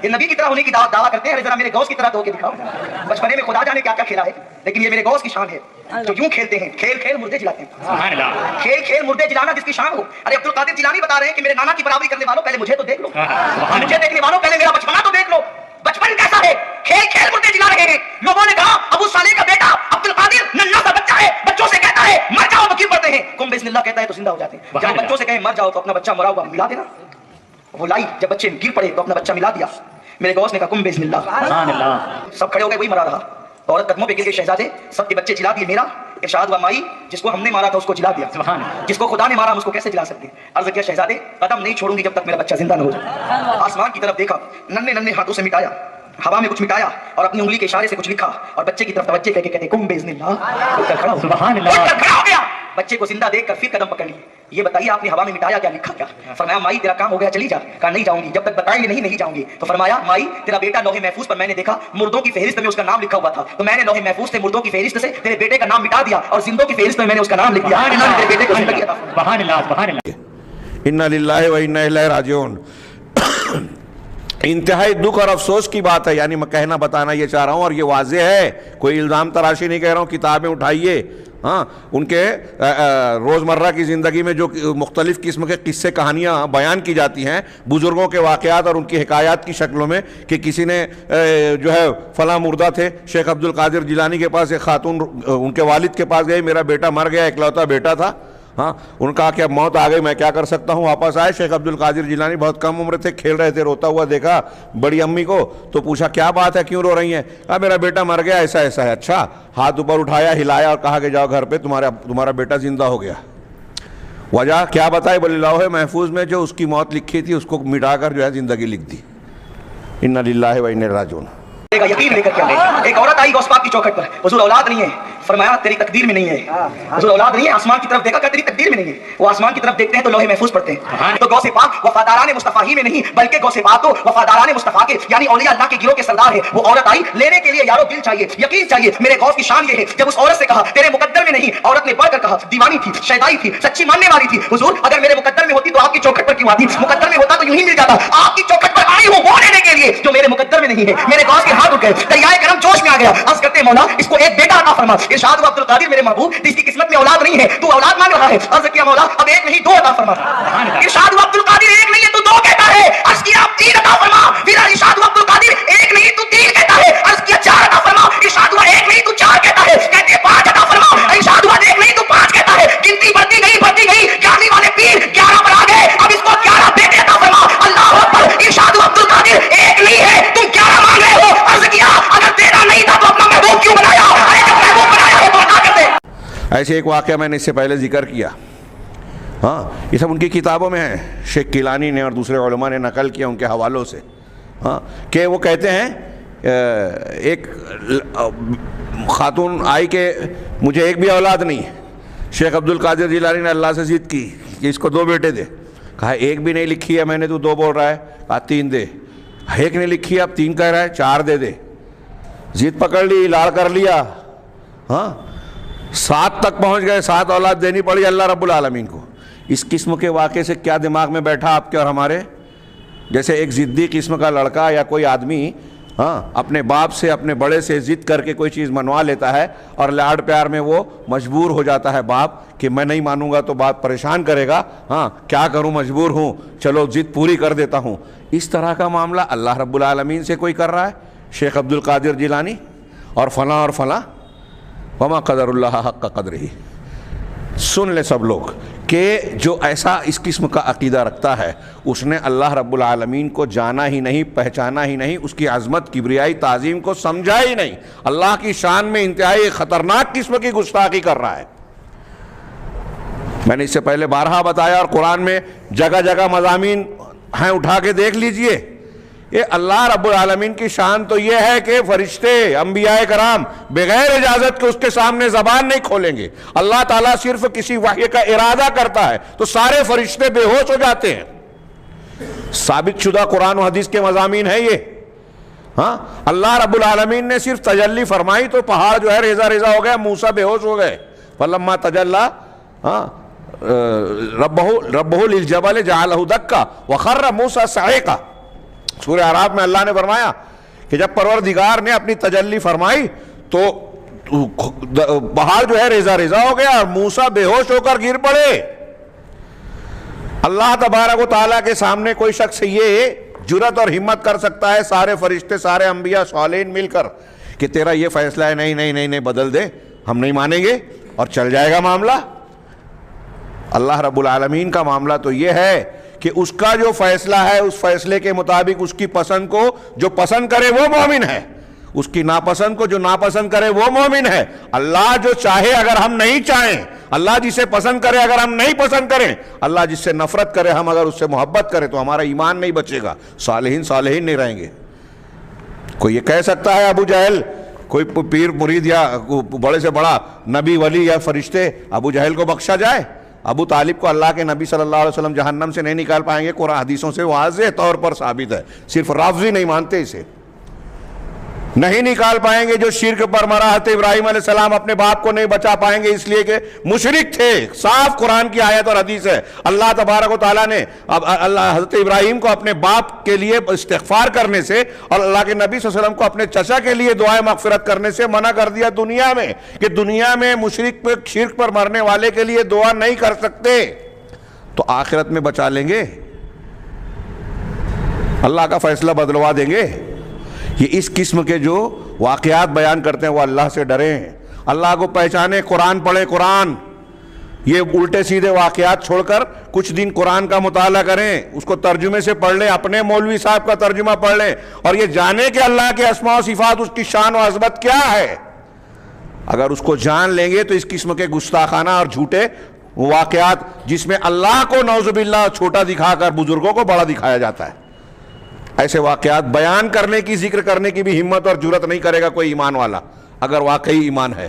یہ نبی کی طرح ہونے کی دعویٰ کرتے ہیں، ذرا میرے غوث کی طرح تو ہو کے دکھاؤ. بچپنے میں خدا جانے کیا کیا کھیلا ہے، لیکن یہ میرے غوث کی شان ہے جو یوں کھیلتے ہیں، کھیل کھیل مردے جلاتے ہیں. سبحان اللہ. کھیل کھیل مردے جلانا جس کی شان ہو. ارے عبد القادر جیلانی بتا رہے ہیں کہ میرے نانا کی برابری کرنے والوں پہلے مجھے تو دیکھ لو، مجھے دیکھنے والوں پہلے میرا بچپنا تو دیکھ لو. بچپن کیسا ہے، کھیل کھیل مردے جلا رہے ہیں. لوگوں نے کہا ابو صالح کا بیٹا عبد القادر ننھا سا بچہ ہے، بچوں سے کہتا ہے مر جاؤ بکیر پڑتے ہیں، کم بسم اللہ کہتا ہے تو زندہ ہو جاتے ہیں. جب بچوں سے کہیں مر جاؤ تو اپنا بچہ مرا ہوا ملا دینا. وہ لائی جب بچے گر پڑے تو اپنا بچہ ملا دیا. میرے غوث نے کہا کم بسم اللہ. سبحان اللہ. سب کھڑے ہو گئے، وہی مرا رہا. عورت قدموں پہ گر کے شہزادے سب کے بچے جلا دیے. میرا ارشاد ہوا مائی جس کو ہم نے مارا تھا اس کو جلا دیا، سبحان اللہ. جس کو خدا نے مارا ہم اس کو کیسے جلا سکتے ہیں. عرض کیا شہزادے قدم نہیں چھوڑوں گی جب تک میرا بچہ زندہ نہ ہو جائے. آسمان کی طرف دیکھا، ننھے ننھے ہاتھوں سے مٹایا، ہوا میں کچھ مٹایا اور اپنی انگلی کے اشارے سے کچھ لکھا اور بچے کی طرف توجہ کر کے کہتے کم باذن اللہ. سبحان اللہ. کھڑا ہو گیا، بچے کو زندہ دیکھ کر پھر قدم پکڑ لیے. یہ بتائیے آپ نے ہوا میں مٹایا کیا، لکھا کیا؟ فرمایا مائی تیرا کام ہو گیا چلی جا. کہا نہیں جاؤں گی جب تک بتائیں گے نہیں جاؤں گی. تو فرمایا مائی تیرا بیٹا لوح محفوظ پر میں نے دیکھا مردوں کی فہرست میں اس کا نام لکھا ہوا تھا، تو میں نے لوح محفوظ سے مردوں کی فہرست سے تیرے بیٹے کا نام مٹا دیا اور زندوں کی فہرست میں نے اس کا نام لکھ دیا. تیرے بیٹے کو زندگی عطا فرما. سبحان اللہ. سبحان اللہ. انا للہ و انا الیہ راجعون. انتہائی دکھ اور افسوس کی بات ہے، یعنی میں کہنا بتانا یہ چاہ رہا ہوں اور یہ واضح ہے، کوئی الزام تراشی نہیں کہہ رہا ہوں. کتابیں اٹھائیے، ہاں ان کے روزمرہ کی زندگی میں جو مختلف قسم کے قصے کہانیاں بیان کی جاتی ہیں بزرگوں کے واقعات اور ان کی حکایات کی شکلوں میں، کہ کسی نے جو ہے فلاں مردہ تھے شیخ عبد القادر جیلانی کے پاس، ایک خاتون ان کے والد کے پاس گئی، میرا بیٹا مر گیا، اکلوتا بیٹا تھا. ہاں ان کا کہ اب موت آ گئی میں کیا کر سکتا ہوں. واپس آئے شیخ عبد القادر جیلانی بہت کم عمر تھے، کھیل رہے تھے، روتا ہوا دیکھا بڑی امی کو تو پوچھا کیا بات ہے کیوں رو رہی ہیں؟ کہا میرا بیٹا مر گیا ایسا ایسا ہے. اچھا. ہاتھ اوپر اٹھایا، ہلایا اور کہا کہ جاؤ گھر پہ، تمہارا بیٹا زندہ ہو گیا. وجہ کیا بتائے؟ بولے لوح محفوظ میں جو اس کی موت لکھی تھی اس کو مٹا کر جو ہے زندگی لکھ دی. انا للہ و انا الیہ راجعون. یقین لے کر کے ایک عورت آئی غوث پاک کی چوکھٹ پر، حضور اولاد نہیں ہے. فرمایا تیری تقدیر میں نہیں ہے. حضور اولاد نہیں ہے. آسمان کی طرف دیکھا کہ تیری تقدیر میں نہیں ہے. وہ آسمان کی طرف دیکھتے ہیں تو لوح محفوظ پڑھتے ہیں. تو غوث پاک وفاداران مصطفیٰ ہی میں نہیں بلکہ غوث پاک تو وفاداران مصطفیٰ کے یعنی اولیاء اللہ کے گروہ کے سردار ہے. وہ عورت آئی لینے کے لیے، یارو دل چاہیے، یقین چاہیے. میرے غوث کی شان یہ ہے جب اس عورت سے کہا تیرے مقدر میں نہیں، عورت نے بڑھ کر کہا دیوانی تھی، شیدائی تھی، سچی ماننے والی تھی. حضور اگر میرے مقدر میں ہوتی تو آپ کی چوکھٹ پر کیوں آتی؟ مقدر میں ہوتا تو یوں ہی مل جاتا. آپ کی چوکھٹ پر آئی ہوں وہ لینے کے لیے جو میرے مقدر میں نہیں ہے. میرے غوث کے ہاتھ اٹھ گئے، دریائے کرم جوش میں آ گیا. عرض کرتے مولا اس کو ایک بیٹا عطا فرما. ارشاد ہوا عبد القادر میرے محبوب جس کی قسمت میں اولاد نہیں ہے تو اولاد مانگ رہا ہے. عرض کیا مولا اب ایک نہیں دو عطا فرما. ارشاد ہوا عبد القادر ایک نہیں ہے تو دو کہتا ہے. عرض کیا اب تین عطا فرما. پھر ارشاد ہوا عبد القادر ایک نہیں تو تین کہتا ہے. عرض کیا چار عطا فرما. ارشاد ہوا ایک نہیں تو چار کہتا ہے. کہتے پانچ عطا فرما. ارشاد ہوا ایک نہیں تو پانچ کہتا ہے. گنتی بڑھتی گئی 11 والے پیر 11 پر آ گئے. اب اس کو 11 بیٹے عطا فرما. اللہ اکبر. ارشاد ہوا عبد القادر ایک نہیں ہے تم 11 مانگ رہے ہو. عرض کیا اگر تیرا نہیں تھا تو اپنا محبوب کیوں بنایا؟ ارے جب محبوب بنایا ہے تو عطا کر دے. ایسے ایک واقعہ میں نے اس سے پہلے ذکر کیا، ہاں یہ سب ان کی کتابوں میں ہے، شیخ کیلانی نے اور دوسرے علماء نے نقل کیا ان کے حوالوں سے. ہاں کہ وہ کہتے ہیں ایک خاتون آئی کہ مجھے ایک بھی اولاد نہیں ہے. شیخ عبد القادر جیلانی نے اللہ سے ضد کی کہ اس کو 2 بیٹے دے. کہا ایک بھی نہیں لکھی ہے میں نے، تو 2 بول رہا ہے. کہا 3 دے. ایک نہیں لکھی ہے اب 3 کہہ رہا ہے، 4 دے دے. ضد پکڑ لی، لاڑ کر لیا، ہاں 7 تک پہنچ گئے. 7 اولاد دینی پڑی اللہ رب العالمین کو. اس قسم کے واقعے سے کیا دماغ میں بیٹھا آپ کے اور ہمارے؟ جیسے ایک ضدی قسم کا لڑکا یا کوئی آدمی ہاں اپنے باپ سے اپنے بڑے سے ضد کر کے کوئی چیز منوا لیتا ہے اور لاڈ پیار میں وہ مجبور ہو جاتا ہے باپ کہ میں نہیں مانوں گا تو باپ پریشان کرے گا، ہاں کیا کروں مجبور ہوں چلو ضد پوری کر دیتا ہوں. اس طرح کا معاملہ اللہ رب العالمین سے کوئی کر رہا ہے؟ شیخ عبد القادر جیلانی اور فلاں وما قدر اللہ حق قدرہ. سن لے سب لوگ کہ جو ایسا اس قسم کا عقیدہ رکھتا ہے اس نے اللہ رب العالمین کو جانا ہی نہیں، پہچانا ہی نہیں، اس کی عظمت، کبریائی، تعظیم کو سمجھا ہی نہیں. اللہ کی شان میں انتہائی خطرناک قسم کی گستاخی کر رہا ہے. میں نے اس سے پہلے بارہا بتایا اور قرآن میں جگہ جگہ مضامین ہیں، اٹھا کے دیکھ لیجئے. یہ اللہ رب العالمین کی شان تو یہ ہے کہ فرشتے انبیاء کرام بغیر اجازت کے اس کے سامنے زبان نہیں کھولیں گے. اللہ تعالیٰ صرف کسی وحی کا ارادہ کرتا ہے تو سارے فرشتے بے ہوش ہو جاتے ہیں. ثابت شدہ قرآن و حدیث کے مضامین ہے یہ. ہاں اللہ رب العالمین نے صرف تجلی فرمائی تو پہاڑ جو ہے ریزہ ریزہ ہو گیا، موسیٰ بے ہوش ہو گئے. فلما تجلی ربہ للجبل جعلہ دکا وخر موسیٰ صعقا. سورہ اعراف میں اللہ نے فرمایا کہ جب پروردگار نے اپنی تجلی فرمائی تو پہاڑ جو ہے ریزہ ریزہ ہو گیا اور موسیٰ بے ہوش ہو کر گر پڑے. اللہ تبارک و تعالیٰ کے سامنے کوئی شخص یہ جرات اور ہمت کر سکتا ہے, سارے فرشتے سارے انبیاء صالحین مل کر, کہ تیرا یہ فیصلہ ہے, نہیں نہیں نہیں نہیں بدل دے, ہم نہیں مانیں گے, اور چل جائے گا معاملہ؟ اللہ رب العالمین کا معاملہ تو یہ ہے کہ اس کا جو فیصلہ ہے اس فیصلے کے مطابق اس کی پسند کو جو پسند کرے وہ مومن ہے, اس کی ناپسند کو جو ناپسند کرے وہ مومن ہے. اللہ جو چاہے اگر ہم نہیں چاہیں, اللہ جسے پسند کرے اگر ہم نہیں پسند کریں, اللہ جس سے نفرت کرے ہم اگر اس سے محبت کریں تو ہمارا ایمان نہیں بچے گا, صالحین صالحین نہیں رہیں گے. کوئی یہ کہہ سکتا ہے ابو جہل, کوئی پیر مرید یا بڑے سے بڑا نبی ولی یا فرشتے ابو جہل کو بخشا جائے؟ ابو طالب کو اللہ کے نبی صلی اللہ علیہ وسلم جہنم سے نہیں نکال پائیں گے, قرآن حدیثوں سے واضح طور پر ثابت ہے, صرف رافضی نہیں مانتے اسے. نہیں نکال پائیں گے جو شرک پر مرا. حضرت ابراہیم علیہ السلام اپنے باپ کو نہیں بچا پائیں گے اس لیے کہ مشرک تھے, صاف قرآن کی آیت اور حدیث ہے. اللہ تبارک و تعالیٰ نے حضرت ابراہیم کو اپنے باپ کے لیے استغفار کرنے سے اور اللہ کے نبی صلی اللہ علیہ وسلم کو اپنے چچا کے لیے دعائے مغفرت کرنے سے منع کر دیا دنیا میں, کہ دنیا میں شرک پر مرنے والے کے لیے دعا نہیں کر سکتے, تو آخرت میں بچا لیں گے, اللہ کا فیصلہ بدلوا دیں گے. یہ اس قسم کے جو واقعات بیان کرتے ہیں وہ اللہ سے ڈریں, اللہ کو پہچانے, قرآن پڑھیں. قرآن یہ الٹے سیدھے واقعات چھوڑ کر کچھ دن قرآن کا مطالعہ کریں, اس کو ترجمے سے پڑھ لیں, اپنے مولوی صاحب کا ترجمہ پڑھ لیں, اور یہ جانیں کہ اللہ کے اسماء و صفات, اس کی شان و عظمت کیا ہے. اگر اس کو جان لیں گے تو اس قسم کے گستاخانہ اور جھوٹے واقعات جس میں اللہ کو نعوذ باللہ چھوٹا دکھا کر بزرگوں کو بڑا دکھایا جاتا ہے, ایسے واقعات بیان کرنے کی, ذکر کرنے کی بھی ہمت اور جرات نہیں کرے گا کوئی ایمان والا, اگر واقعی ایمان ہے.